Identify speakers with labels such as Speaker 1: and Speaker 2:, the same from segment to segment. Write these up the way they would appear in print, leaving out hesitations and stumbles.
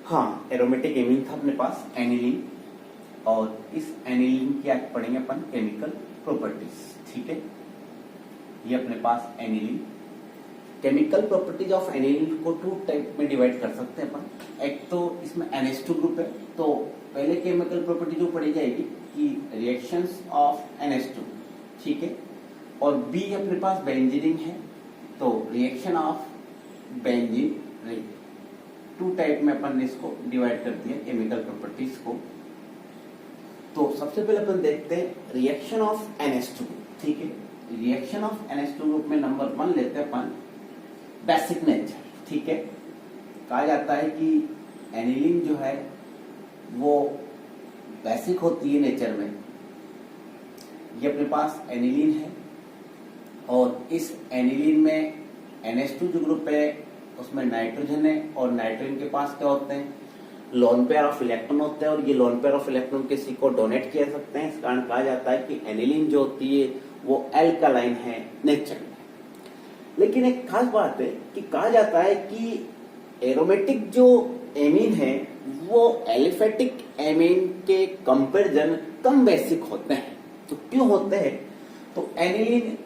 Speaker 1: हाँ, aromatic amine था अपने पास एनिलीन, और इस एनिलीन की आज पढ़ेंगे अपन केमिकल प्रॉपर्टीज। ठीक है, ये अपने पास aniline. Chemical properties of aniline को टू टाइप में डिवाइड कर सकते हैं अपन। एक तो इसमें NH2 ग्रुप है, तो पहले केमिकल प्रॉपर्टी जो पढ़ी जाएगी कि रिएक्शंस ऑफ NH2, ठीक है, और बी अपने पास बेंजीन है, तो reaction of benzene ring. Two type में अपन ने इसको डिवाइड कर दिया केमिकल प्रॉपर्टीज को। तो सबसे पहले अपन देखते हैं रिएक्शन ऑफ NH2। ठीक है, रिएक्शन ऑफ NH2 ग्रुप में नंबर 1 लेते हैं अपन बेसिक नेचर। ठीक है, कहा जाता है कि एनिलीन जो है वो बेसिक होती है नेचर में। ये अपने पास एनिलीन है, और इस एनिलीन में NH2 जो ग्रुप है उसमें नाइट्रोजन है, और नाइट्रोजन के पास क्या होते हैं, लोन पेयर ऑफ इलेक्ट्रॉन होते हैं, और ये लोन पेयर ऑफ इलेक्ट्रॉन किसी को डोनेट किया सकते हैं। इस कारण कहा जाता है कि एनिलीन जो होती है वो एल्कालाइन है नेचर में। लेकिन एक खास बात है कि कहा जाता है कि एरोमेटिक जो एमीन है वो एलिफेटिक एमीन के कंपैरिजन कम बेसिक होते हैं। तो क्यों होते हैं, तो एनिलीन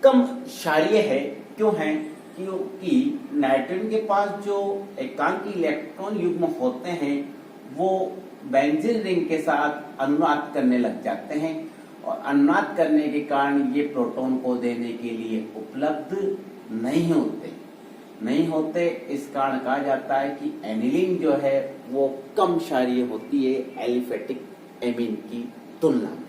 Speaker 1: कम क्षारीय है। क्यों है, क्योंकि नाइट्रोजन के पास जो एकांकी इलेक्ट्रॉन युग्म होते हैं वो बेंजीन रिंग के साथ अनुनाद करने लग जाते हैं, और अनुनाद करने के कारण ये प्रोटॉन को देने के लिए उपलब्ध नहीं होते। इस कारण कहा जाता है कि एनिलीन जो है वो कम क्षारीय होती है एलिफेटिक एमीन की तुलना में।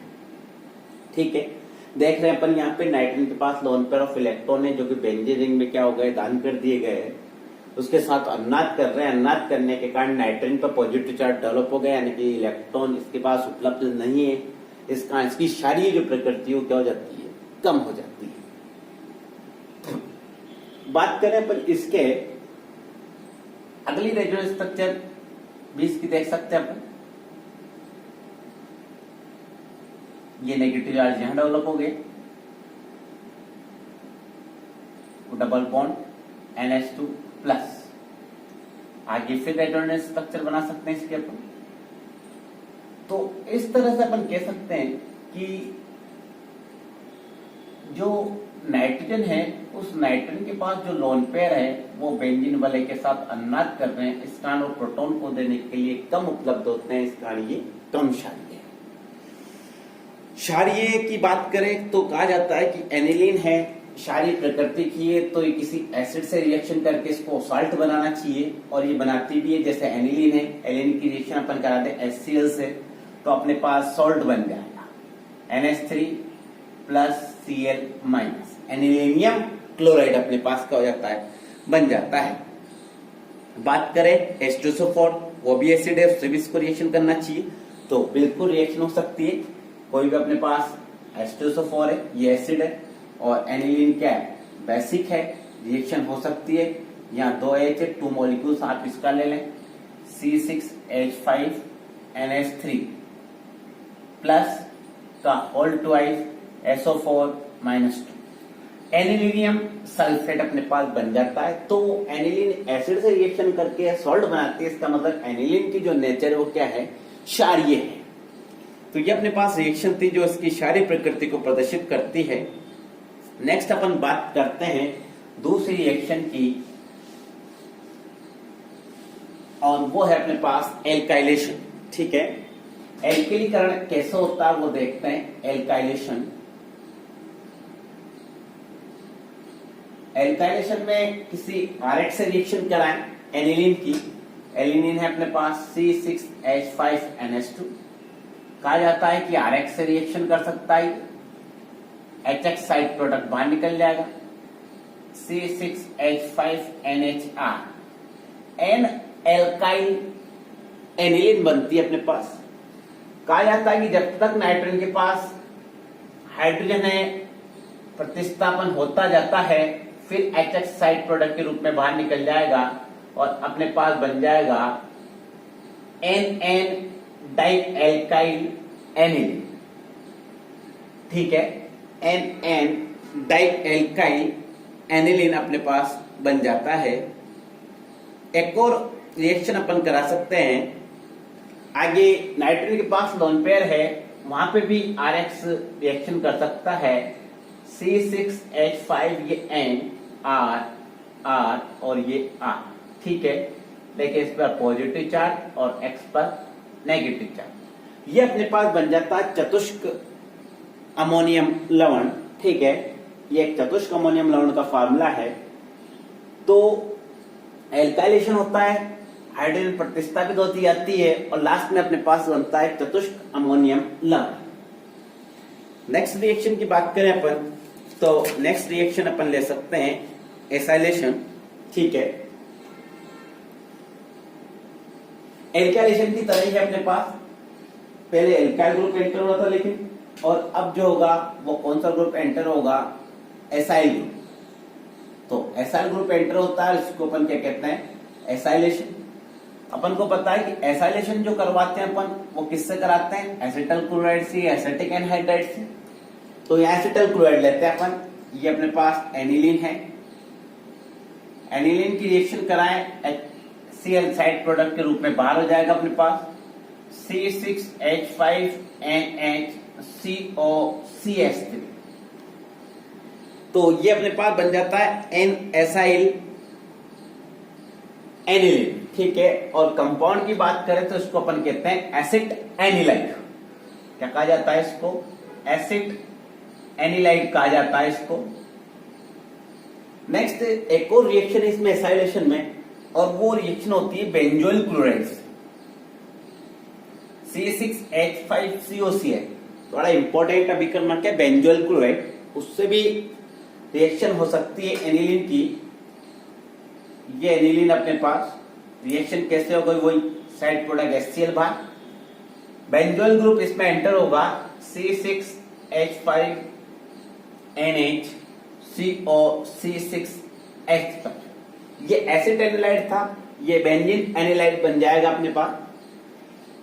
Speaker 1: ठीक है, देख रहे हैं अपन यहाँ पे नाइट्रोजन के पास लोन पेयर ऑफ इलेक्ट्रॉन है जो कि बेंजीन रिंग में क्या हो गए, दान कर दिए गए। उसके साथ अनुनाद कर रहे हैं, अनुनाद करने के कारण नाइट्रोजन पर पॉजिटिव चार्ज डेवलप हो गया, यानी कि इलेक्ट्रॉन इसके पास उपलब्ध नहीं है। इस कारण इसकी क्षारीय जो प्रकृति है क्या हो जाती है, कम हो जाती है। बात करें अपन इसके अगली रेडियो स्ट्रक्चर 20 की देख सकते हैं अपन। ये नेगेटिव चार्ज यहां डेवलप हो गए, डबल बॉन्ड NH2 प्लस। आगे फिर रेडियो स्ट्रक्चर बना सकते हैं इसके अपन। तो इस तरह से अपन कह सकते हैं कि जो नाइट्रोजन है उस नाइट्रोजन के पास जो लोन पेयर है वो बेंजीन वाले के साथ अनुनाद कर रहे हैं। इस कारण वो प्रोटॉन को देने के लिए कम उपलब्ध होते हैं, इस कारण ये कम क्षारीय है। क्षारीय की बात करें तो कहा जाता है कि एनिलीन है, क्षारीय प्रकृति की है, तो ये किसी एसिड से रिएक्शन करके इसको साल्ट बनाना चाहिए, और ये बनाती भी है। जैसे एनिलीन है, एनिलीन की रिएक्शन अपन कराते हैं HCl से, तो अपने पास सॉल्ट बन जाएगा NH3 plus Cl minus, anilinium chloride अपने पास क्या हो जाता है, बन जाता है। बात करें H2SO4, वो भी एसिड है, उससे भी इसको रिएक्शन करना चाहिए, तो बिल्कुल रिएक्शन हो सकती है। कोई भी अपने पास H2SO4 है, ये एसिड है, और एनिलीन क्या है, बेसिक है, रिएक्शन हो सकती है। यहाँ 2 H है, 2 मॉलिक्यूल्स आप इसका ले लें, C6H5NH3 प्लस का whole twice SO4 -2, anilinium sulphate अपने पास बन जाता है। तो एनिलीन एसिड से रिएक्शन करके सॉल्ट बनाती है, इसका मतलब एनिलीन की जो नेचर है वो क्या है, क्षारीय है। तो ये अपने पास रिएक्शन थी जो इसकी क्षारीय प्रकृति को प्रदर्शित करती है। नेक्स्ट अपन बात करते हैं दूसरी रिएक्शन की, और वो है अपने पास एल्काइलेशन। ठीक है, एल्किलीकरण कैसे होता है वो देखते हैं। एल्काइलेशन में किसी RH से रिएक्शन कराएं एनिलीन की। एनिलीन है अपने पास C6H5NH2। कहा जाता है कि RH से रिएक्शन कर सकता है, HX साइड प्रोडक्ट बाहर निकल जाएगा, C6H5NHR, एन एल्काइल एनिलीन बनती है अपने पास। कहा जाता है कि जब तक नाइट्रोजन के पास हाइड्रोजन है प्रतिस्थापन होता जाता है, फिर HX साइड प्रोडक्ट के रूप में बाहर निकल जाएगा, और अपने पास बन जाएगा NN डाइएल्काइल एनिलीन। ठीक है, NN डाइएल्काइल एनिलीन अपने पास बन जाता है। एक और रिएक्शन अपन करा सकते हैं। आगे नाइट्रोजन के पास लोन पेयर है, वहां पे भी RX रिएक्शन कर सकता है। C6H5 ये N R R और ये R, ठीक है। देखिए इस पर पॉजिटिव चार्ज और X पर नेगेटिव चार्ज। ये अपने पास बन जाता है चतुष्क अमोनियम लवण, ठीक है। ये एक चतुष्क अमोनियम लवण का फार्मूला है। तो एल्काइलेशन होता है, हाइड्रोजन प्रतिस्थापित होती जाती है और लास्ट में अपने पास बनता है चतुष्क अमोनियम लवण। नेक्स्ट रिएक्शन की बात करें अपन, तो नेक्स्ट रिएक्शन अपन ले सकते हैं एसाइलेशन, ठीक है। एल्काइलेशन की तरह ही है अपने पास, पहले एल्काइल ग्रुप एंटर हो रहा था लेकिन, और अब जो होगा वो कौन सा ग्रुप एंटर होगा, एसाइल ग्रुप। तो एसाइल ग्रुप एंटर होता है, इसको अपन क्या कहते हैं, एसाइलेशन। अपन को पता है कि एसाइलेशन जो करवाते हैं अपन वो किससे कराते हैं, एसिटल क्लोराइड से, एसिटिक एनहाइड्राइड से। तो ये एसिटल क्लोराइड लेते हैं अपन, ये अपने पास एनिलीन है। एनिलीन की रिएक्शन कराएं, Cl साइड प्रोडक्ट के रूप में बाहर हो जाएगा अपने पास C6H5NHCOCH3। तो ये अपने पास बन जाता है एन एसाइल एनिलीन, ठीक है। और कंपाउंड की बात करें तो इसको अपन कहते हैं एसिड एनिलाइड। क्या कहा जाता है इसको, एसिड एनिलाइड कहा जाता है इसको। नेक्स्ट एक और रिएक्शन है इसमें एसाइलेशन में, और वो रिएक्शन होती है बेंजोइल क्लोराइड से, C6H5COCl। बड़ा इंपॉर्टेंट अभी करना क्या, बेंजोइल क्लोराइड, उससे भी रिएक्शन हो सकती है एनिलीन की। ये एनिलीन अपने पास रिएक्शन कैसे होगा, वही साइड प्रोडक्ट HCl बाहर, बेंजोइल ग्रुप इसमें एंटर होगा C6H5NHCOC6H पर। ये एसिड एनिलाइड था, ये बेंजीन एनिलाइड बन जाएगा अपने पास।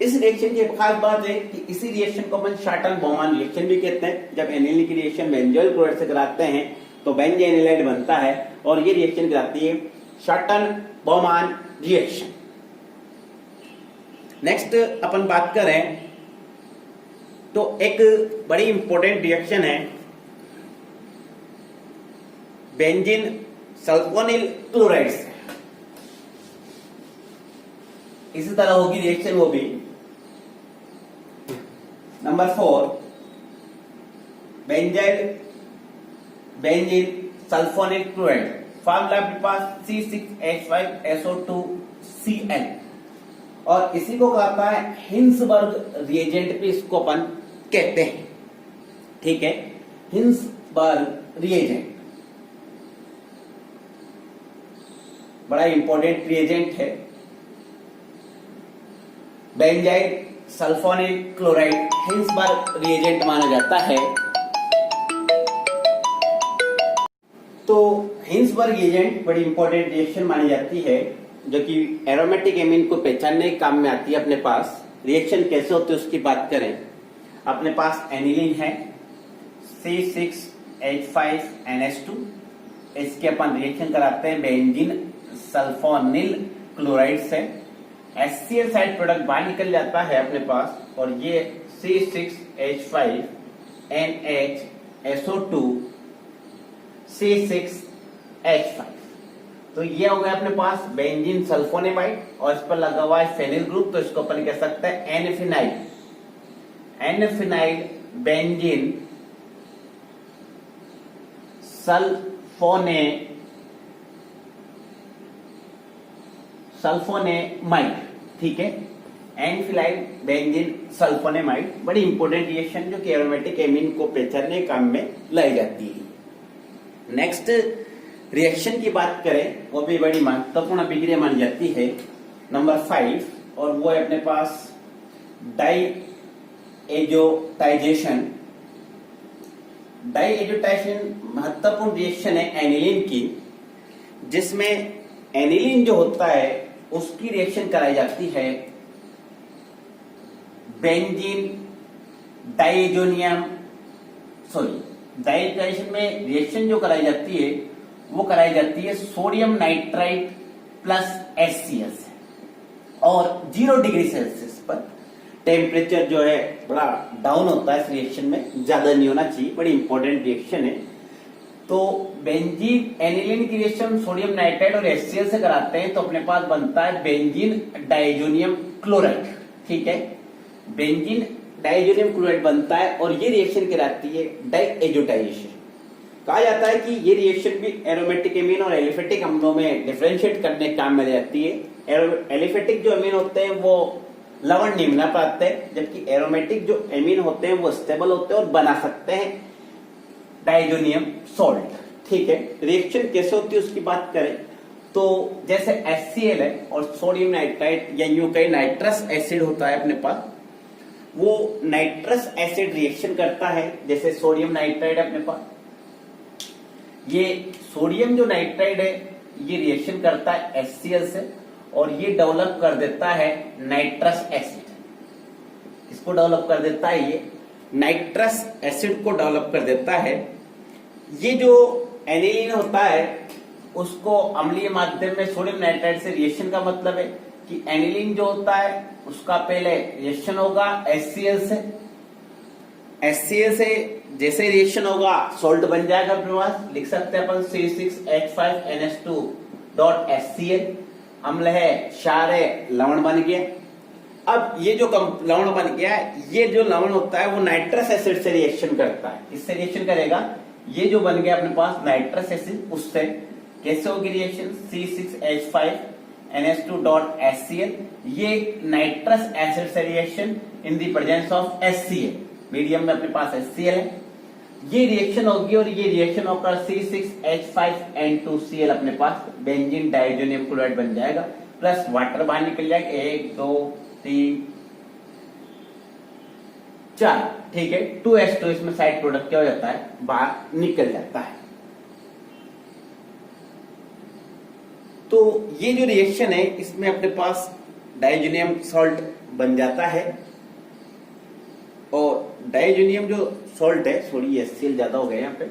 Speaker 1: इस रिएक्शन की खास बात है कि इसी रिएक्शन को अपन शार्टन बोमान रिएक्शन भी कहते हैं। जब एनिलीन की रिएक्शन बेंजोइल क्लोराइड से कराते हैं तो बेंजीन एनिलाइड बनता है, और ये रिएक्शन कराती है शार्टन बोमान रिएक्शन। नेक्स्ट अपन बात करें तो एक बड़ी इंपॉर्टेंट रिएक्शन है बेंजीन सल्फोनिल क्लोराइड से। इसी तरह होगी रिएक्शन वो भी। Number 4 benzene sulphonyl chloride, formula आपके पास C6H5SO2Cl, और इसी को कहता है हिंसबर्ग रिएजेंट भी इसको अपन कहते हैं, ठीक है। हिंसबर्ग रिएजेंट बड़ा इंपॉर्टेंट रिएजेंट है। Benzyl sulphonyl chloride Hinsberg reagent माना जाता है। तो हिंसबर्ग रिएजेंट बड़ी इंपॉर्टेंट रिएक्शन मानी जाती है, जो कि एरोमेटिक एमीन को पहचानने के काम में आती है। अपने पास रिएक्शन कैसे होते हैं उसकी बात करें, अपने पास एनिलीन है C6H5NH2, इसके अपन रिएक्शन कराते हैं बेंजीन सल्फोनिल क्लोराइड से। HCl साइड प्रोडक्ट बाहर निकल जाता है अपने पास, और ये C6H5NHSO2C6H5। तो ये हो गया अपने पास बेंजीन सल्फोनेमाइड, और इस पर लगा हुआ है फेनिल ग्रुप, तो इसको अपन कह सकते हैं एनफिनाइल बेंजीन सल्फोनेमाइड, ठीक है। एनफिनाइल बेंजीन सल्फोनेमाइड बड़ी इंपॉर्टेंट रिएक्शन जो कि एरोमेटिक एमीन को पहचानने काम में लाई जाती है। नेक्स्ट रिएक्शन की बात करें, वो भी बड़ी महत्वपूर्ण अभिक्रिया मानी जाती है, नंबर 5, और वो है अपने पास डाईएजोटाइजेशन। डाईएजोटाइजेशन महत्वपूर्ण रिएक्शन है एनिलीन की, जिसमें एनिलीन जो होता है उसकी रिएक्शन कराई जाती है बेंजीन डाईएजोटाइजेशन में रिएक्शन जो कराई जाती है वो कराई जाती है सोडियम नाइट्राइट प्लस HCl से। और 0 डिग्री सेल्सियस पर टेम्परेचर जो है बड़ा डाउन होता है। इस रिएक्शन में ज्यादा नहीं होना चाहिए, बड़ी इंपॉर्टेंट रिएक्शन है। तो बेंजीन एनिलीन की रिएक्शन सोडियम नाइट्राइड और HCl से कराते हैं तो अपने पास बनता है बेंजीन डाइजोनियम क्लोराइड। ठीक है, बेंजीन डाइजोनियम क्लोराइड बनता है और ये रिएक्शन कहलाती है डाइएजोटाइजेशन। कहा जाता है कि ये रिएक्शन भी एरोमेटिक एमीन और एलिफेटिक अम्लों में डिफरेंशिएट करने के काम में जाती है। एलिफेटिक जो एमीन होते हैं वो लवण नहीं बना पाते हैं, जबकि एरोमेटिक जो एमीन होते हैं वो स्टेबल होते हैं और बना सकते हैं डाइजोनियम सॉल्ट। ठीक है, रिएक्शन कैसे होती है उसकी बात करें तो जैसे HCl है और सोडियम नाइट्राइड या यूं कहीं नाइट्रस एसिड होता है अपने पास, वो नाइट्रस एसिड रिएक्शन करता है। जैसे सोडियम नाइट्राइड अपने पास, ये सोडियम जो नाइट्राइड है ये रिएक्शन करता है HCl से और ये डेवलप कर देता है नाइट्रस एसिड। इसको डेवलप कर देता है, ये नाइट्रस एसिड को डेवलप कर देता है। ये जो एनिलीन होता है उसको अम्लीय माध्यम में सोडियम नाइट्राइड से रिएक्शन का मतलब है कि एनिलीन जो होता है उसका पहले रिएक्शन होगा HCl से। HCl से जैसे रिएक्शन होगा सॉल्ट बन जाएगा अपने पास, लिख सकते हैं अपन C6H5NH2.HCl। अम्ल है, क्षार है, लवण बन गया। अब ये जो लवण बन गया, ये जो लवण होता है वो नाइट्रस एसिड से रिएक्शन करता है। इससे रिएक्शन करेगा, ये जो बन गया अपने पास नाइट्रस एसिड, उससे कैसे होगी रिएक्शन C6H5NH2.HCl। ये नाइट्रस एसिड से reaction in the presence of HCl, medium में अपने पास HCl है। ये रिएक्शन होगी और ये रिएक्शन होकर C6H5N2Cl अपने पास बेंजीन डाइजोनियम क्लोराइड बन जाएगा, प्लस वाटर बाहर निकल जाएगा 1 2 3 4। ठीक है, 2H2 इसमें साइड प्रोडक्ट क्या हो जाता है, बाहर निकल जाता है। तो ये जो रिएक्शन है इसमें अपने पास डाइजोनियम सॉल्ट बन जाता है और डाइजोनियम जो सॉल्ट है, सॉरी HCl ज्यादा हो गया यहाँ पे,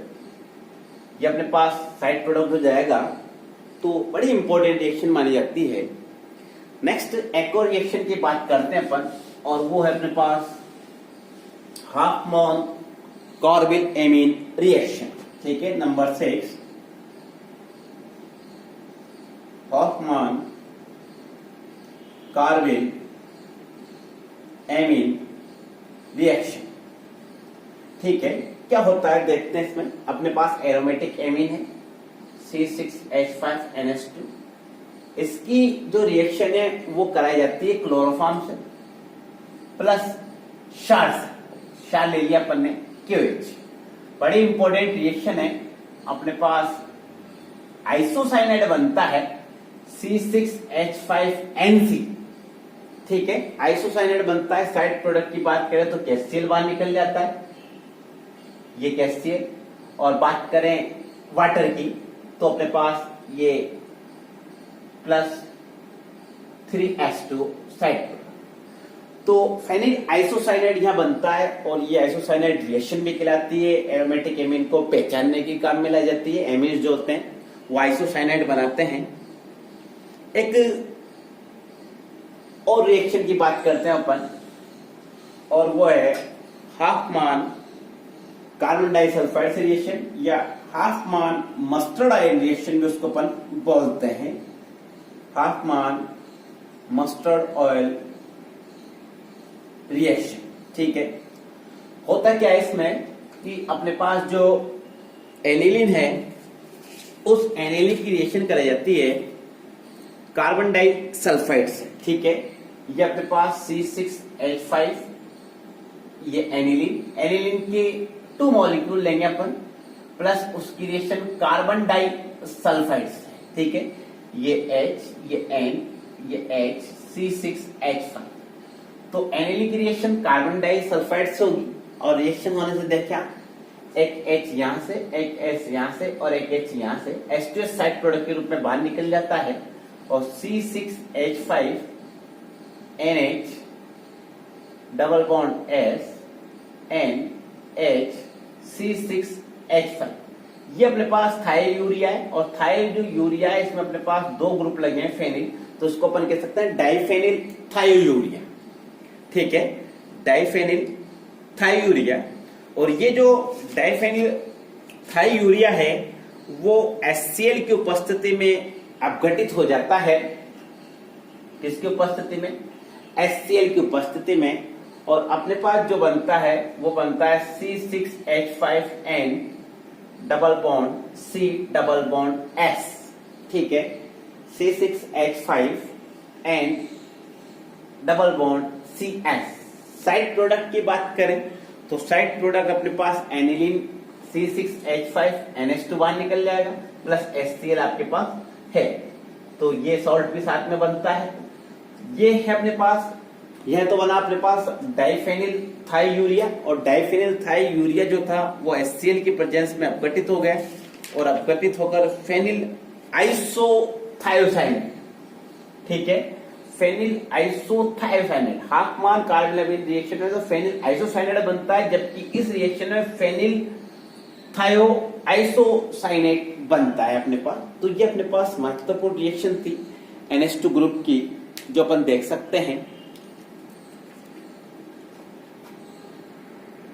Speaker 1: ये अपने पास साइड प्रोडक्ट हो जाएगा। तो बड़ी इंपॉर्टेंट रिएक्शन मानी जाती है। नेक्स्ट एक और रिएक्शन की बात करते हैं अपन, और वो है अपने पास हाफमैन कार्बिल एमीन रिएक्शन। ठीक है, number 6 Hopman carbyl amine reaction. ठीक है, क्या होता है देखते हैं। इसमें अपने पास एरोमेटिक एमीन है C6H5NH2। इसकी जो रिएक्शन है वो कराई जाती है क्लोरोफॉर्म से प्लस क्षार से। क्षार ले लिया अपन ने QH। बड़ी इंपॉर्टेंट रिएक्शन है। अपने पास आइसोसाइनाइड बनता है C6H5NC। ठीक है, आइसोसाइनाइड बनता है। साइड प्रोडक्ट की बात करें तो कैस्टियल बाहर निकल जाता है, ये कैस्टियल। और बात करें वाटर की तो अपने पास ये प्लस 3H2 साइड प्रोडक्ट। तो फेनिल आइसोसाइनाइड यहां बनता है और ये आइसोसाइनाइड रिएक्शन भी कहलाती है। एरोमेटिक एमीन को पहचानने के काम में लाई जाती है। एमीन जो होते हैं वो आइसोसाइनाइड बनाते हैं। एक और रिएक्शन की बात करते हैं अपन, और वो है हाफमैन कार्बन डाइसल्फाइड से रिएक्शन या हाफमैन मस्टर्ड ऑयल रिएक्शन भी उसको अपन बोलते हैं। Hopman mustard oil reaction. ठीक है, होता क्या है इसमें कि अपने पास जो एनिलीन है उस एनिलीन की रिएक्शन कराई जाती है कार्बन डाइसल्फाइड से। ठीक है, ये अपने पास C6H5, ये एनिलीन। एनिलीन के 2 मॉलिक्यूल लेंगे अपन प्लस उसकी रिएक्शन कार्बन डाइसल्फाइड से। ठीक है, ये H, ये N, ये H, C6H5। तो एनिलीन की रिएक्शन कार्बन डाइसल्फाइड से होगी और रिएक्शन होने से देखा एक H यहां से, एक S यहां से और एक H यहां से H2S साइड प्रोडक्ट के रूप में बाहर निकल जाता है और C6H5NH double bond S NH C6H5। ये अपने पास थाइल यूरिया है और थाइल जो यूरिया है इसमें अपने पास 2 ग्रुप लगे हैं फेनिल, तो उसको अपन कह सकते हैं डाइफेनिल थायोयूरिया। ठीक है, डाइफेनिल थायोयूरिया। और ये जो डाइफेनिल थायोयूरिया है वो HCl की उपस्थिति में अपघटित हो जाता है। किसकी उपस्थिति में? HCl की उपस्थिति में। और अपने पास जो बनता है वो बनता है C6H5N double bond C double bond S। ठीक है, C6H5N double bond CS। Side product की बात करें तो साइड प्रोडक्ट अपने पास एनिलीन C6H5NH2 निकल जाएगा प्लस HCl आपके पास है, तो ये सॉल्ट भी साथ में बनता है। ये है अपने पास, यह तो बना अपने पास डाइफेनिल थायोयूरिया। और डाइफेनिल थायोयूरिया जो था वो HCl की प्रेजेंस में अपघटित हो गया और अपघटित होकर फेनिल आइसोथायोसाइनेट। ठीक है, phenyl isothiocyanate Hofmann carbonyl reaction में तो फेनिल आइसोसाइनेट बनता है, जबकि इस रिएक्शन में फेनिल थायो आइसोसाइनेट बनता है अपने पास। तो ये अपने पास महत्वपूर्ण रिएक्शन थी NH2 ग्रुप की, जो अपन देख सकते हैं